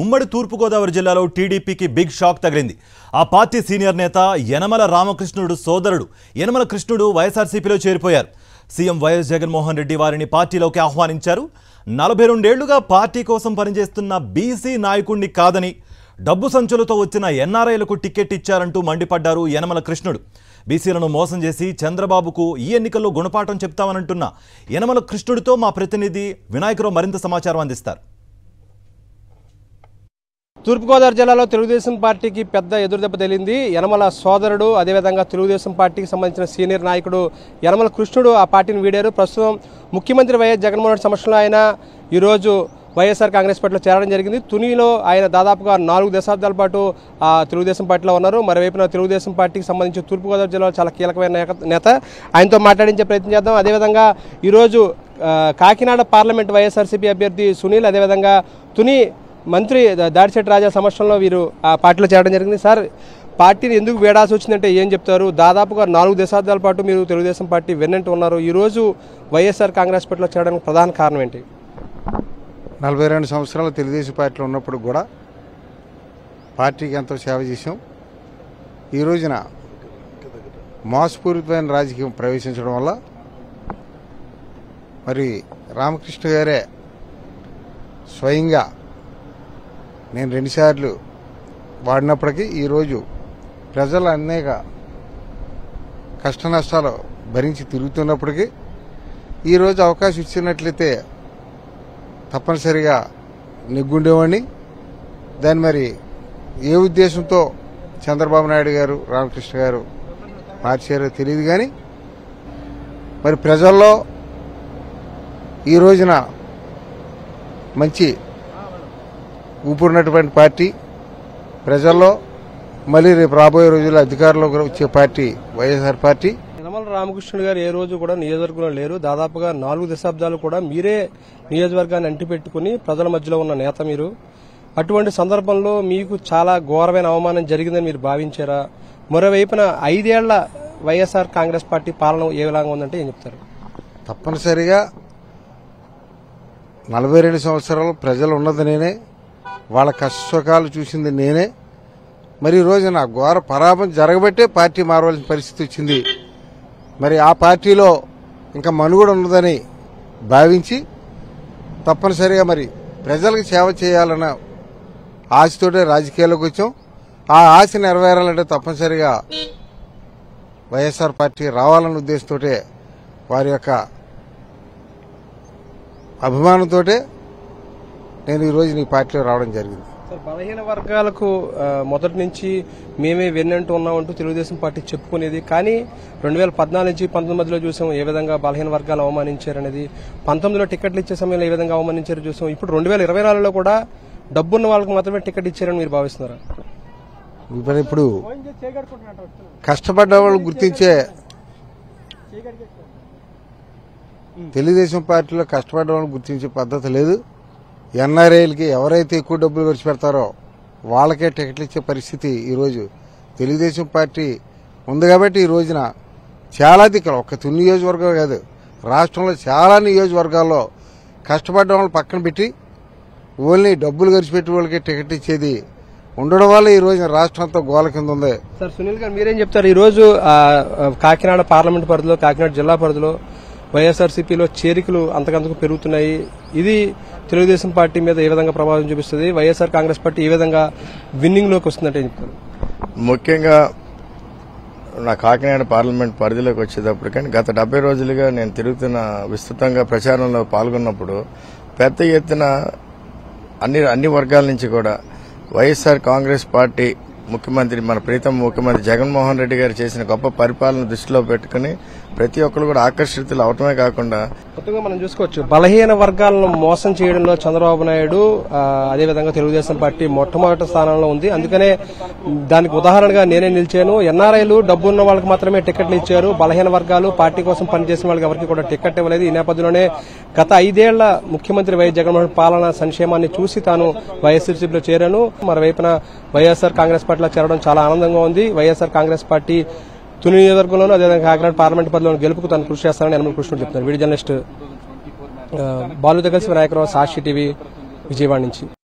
ఉమ్మడి తూర్పుగోదావరి జిల్లాలో టీడీపీకి బిగ్ షాక్ తగిలింది. ఆ పార్టీ సీనియర్ నేత యనమల రామకృష్ణుడు సోదరుడు యనమల కృష్ణుడు వైఎస్ఆర్సీపీలో చేరిపోయారు. సీఎం వైఎస్ జగన్మోహన్ రెడ్డి వారిని పార్టీలోకి ఆహ్వానించారు. 42 ఏళ్లుగా పార్టీ కోసం పనిచేస్తున్న బీసీ నాయకుడిని కాదని డబ్బు సంచులతో వచ్చిన ఎన్ఆర్ఐలకు టికెట్ ఇచ్చారంటూ మండిపడ్డారు యనమల కృష్ణుడు. బీసీలను మోసం చేసి చంద్రబాబుకు ఈ ఎన్నికల్లో గుణపాఠం చెప్తామనంటున్న యనమల కృష్ణుడితో మా ప్రతినిధి వినాయకరావు మరింత సమాచారం అందిస్తారు. తూర్పుగోదావరి జిల్లాలో తెలుగుదేశం పార్టీకి పెద్ద ఎదురుదెబ్బ తగిలింది. యనమల సోదరుడు, అదేవిధంగా తెలుగుదేశం పార్టీకి సంబంధించిన సీనియర్ నాయకుడు యనమల కృష్ణుడు ఆ పార్టీని వీడారు. ప్రస్తుతం ముఖ్యమంత్రి వైఎస్ జగన్మోహన్ రెడ్డి సమక్షంలో ఆయన ఈరోజు వైఎస్ఆర్ కాంగ్రెస్ పార్టీలో చేరడం జరిగింది. తునిలో ఆయన దాదాపుగా 4 దశాబ్దాల పాటు తెలుగుదేశం పార్టీలో ఉన్నారు. మరోవైపున తెలుగుదేశం పార్టీకి సంబంధించి తూర్పుగోదావరి జిల్లాలో చాలా కీలకమైన నేత. ఆయనతో మాట్లాడించే ప్రయత్నం చేద్దాం. అదేవిధంగా ఈరోజు కాకినాడ పార్లమెంట్ వైఎస్ఆర్సీపీ అభ్యర్థి సునీల్, అదేవిధంగా తుని మంత్రి దాడిశెట్టి రాజా సమక్షంలో వీరు ఆ పార్టీలో చేరడం జరిగింది. సార్, పార్టీని ఎందుకు వేడాల్సి వచ్చిందంటే ఏం చెప్తారు? దాదాపుగా 4 దశాబ్దాల పాటు మీరు తెలుగుదేశం పార్టీ వెన్నంటూ ఉన్నారు. ఈరోజు వైఎస్ఆర్ కాంగ్రెస్ పార్టీలో చేరడానికి ప్రధాన కారణం ఏంటి? 42 సంవత్సరాలు తెలుగుదేశం పార్టీలో ఉన్నప్పుడు కూడా పార్టీకి ఎంతో సేవ చేశాం. ఈ రోజున మోసపూరితమైన రాజకీయం ప్రవేశించడం వల్ల మరి రామకృష్ణ గారే స్వయంగా నేను 2 సార్లు వాడినప్పటికీ ఈరోజు ప్రజలు అనేక కష్ట నష్టాలు భరించి తిరుగుతున్నప్పటికీ ఈరోజు అవకాశం ఇచ్చినట్లయితే తప్పనిసరిగా నెగ్గుండేవాడిని. దాన్ని మరి ఏ ఉద్దేశంతో చంద్రబాబు నాయుడు గారు, రామకృష్ణ గారు మార్చారో తెలియదు. కానీ మరి ప్రజల్లో ఈ రోజున మంచి ఊపున్నటువంటి పార్టీ, ప్రజల్లో మళ్ళీ రేపు రాబోయే రోజుల్లో అధికారంలోకి వచ్చే పార్టీ వైఎస్ఆర్ పార్టీ. యనమల రామకృష్ణుడు గారు ఏ రోజు కూడా నియోజకవర్గంలో లేరు. దాదాపుగా 4 దశాబ్దాలు కూడా మీరే నియోజకవర్గాన్ని అంటిపెట్టుకుని ప్రజల మధ్యలో ఉన్న నేత మీరు. అటువంటి సందర్భంలో మీకు చాలా ఘోరమైన అవమానం జరిగిందని మీరు భావించారా? మరోవైపున 5 ఏళ్ల వైఎస్ఆర్ కాంగ్రెస్ పార్టీ పాలన ఏ విధంగా ఉందంటే ఏం చెప్తారు? తప్పనిసరిగా 42 సంవత్సరాలు ప్రజలు ఉన్నది నేనే, వాళ్ళ కష్టసుఖాలు చూసింది నేనే. మరి ఈ రోజున ఘోర పరాభం జరగబట్టే పార్టీ మారవలసిన పరిస్థితి వచ్చింది. మరి ఆ పార్టీలో ఇంకా మనుగడ ఉన్నదని భావించి తప్పనిసరిగా మరి ప్రజలకు సేవ చేయాలన్న ఆశతోటే రాజకీయాల్లోకి వచ్చాం. ఆ ఆశ నెరవేరాలంటే తప్పనిసరిగా వైఎస్ఆర్ పార్టీ రావాలన్న ఉద్దేశంతో వారి యొక్క అభిమానంతో నేను ఈరోజు నీ పార్టీలో రావడం జరిగింది. బలహీన వర్గాలకు మొదటి నుంచి మేమే వెన్నంటూ ఉన్నామంటూ తెలుగుదేశం పార్టీ చెప్పుకునేది. కానీ 2014 నుంచి 19 మధ్యలో చూసాం ఏ విధంగా బలహీన వర్గాలు అవమానించారనేది. 19లో టికెట్లు ఇచ్చే సమయంలో ఏ విధంగా అవమానించారో చూసాం. ఇప్పుడు 2024లో కూడా డబ్బున్న వాళ్ళకి మాత్రమే టికెట్ ఇచ్చారని మీరు భావిస్తున్నారా? ఇప్పుడు కష్టపడ్డ వాళ్ళు గుర్తించే తెలుగుదేశం పార్టీలో కష్టపడ్డ వాళ్ళు గుర్తించే పద్ధతి లేదు. ఎన్ఆర్ఐలకి ఎవరైతే ఎక్కువ డబ్బులు ఖర్చు పెడతారో వాళ్ళకే టికెట్లు ఇచ్చే పరిస్థితి ఈరోజు తెలుగుదేశం పార్టీ ఉంది. కాబట్టి ఈ రోజున చాలా దిక్కులు, ఒక్క తుని నియోజకవర్గం కాదు, రాష్ట్రంలో చాలా నియోజకవర్గాల్లో కష్టపడ్డ వాళ్ళు పక్కన పెట్టి ఓన్లీ డబ్బులు ఖర్చు పెట్టి వాళ్ళకి టికెట్ ఇచ్చేది ఉండడం వల్ల ఈ రోజున రాష్ట్రం అంతా గోల కింద ఉంది. సార్, సునీల్ గారు మీరేం చెప్తారు? ఈరోజు కాకినాడ పార్లమెంట్ పరిధిలో, కాకినాడ జిల్లా పరిధిలో వైఎస్ఆర్సీపీలో చేరికలు అంతకంతకు పెరుగుతున్నాయి. ఇది తెలుగుదేశం పార్టీ మీద ఏ విధంగా ప్రభావం చూపిస్తుంది? వైఎస్ఆర్ కాంగ్రెస్ పార్టీ ఏ విధంగా విన్నింగ్ లోకి వస్తుందంటే చెప్తారు? ముఖ్యంగా నా కాకినాడ పార్లమెంట్ పరిధిలోకి వచ్చేటప్పటికని గత 70 రోజులుగా నేను తిరుగుతున్న విస్తృతంగా ప్రచారంలో పాల్గొన్నప్పుడు పెద్ద ఎత్తున అన్ని వర్గాల నుంచి కూడా వైఎస్ఆర్ కాంగ్రెస్ పార్టీ ముఖ్యమంత్రి, మన ప్రీతం ముఖ్యమంత్రి జగన్మోహన్ రెడ్డి గారు చేసిన గొప్ప పరిపాలన దృష్టిలో పెట్టుకుని ప్రతి ఒక్కరు కూడా ఆకర్షితులు అవటమే కాకుండా కొత్తగా మనం చూసుకోవచ్చు బలహీన వర్గాలను మోసం చేయడంలో చంద్రబాబు నాయుడు, అదేవిధంగా తెలుగుదేశం పార్టీ మొట్టమొదటి స్థానంలో ఉంది. అందుకనే దానికి ఉదాహరణగా నేనే నిలిచాను. ఎన్ఆర్ఐలు డబ్బున్న వాళ్ళకి మాత్రమే టికెట్లు ఇచ్చారు. బలహీన వర్గాలు, పార్టీ కోసం పనిచేసిన వాళ్ళకి ఎవరికి కూడా టికెట్ ఇవ్వలేదు. ఈ నేపథ్యంలోనే గత 5 ఏళ్ల ముఖ్యమంత్రి వైఎస్ జగన్మోహన్ పాలన సంక్షేమాన్ని చూసి తాను వైఎస్ఆర్సీపీలో చేరాను. మరోవైపున వైఎస్ఆర్ కాంగ్రెస్ పార్టీలో చేరడం చాలా ఆనందంగా ఉంది. వైఎస్ఆర్ కాంగ్రెస్ పార్టీ తుని నియోజకవర్గంలోనూ అదేవిధంగా కాకినాడ పార్లమెంట్ పరిధిలో గెలుపుకు తాను కృషి చేస్తానని యనమల కృష్ణుడు చెప్తున్నారు. వీడియో జర్నలిస్ట్ బాలు దగ్గర వినాయకరావు, సాక్షి టీవీ, విజయవాడ నుంచి.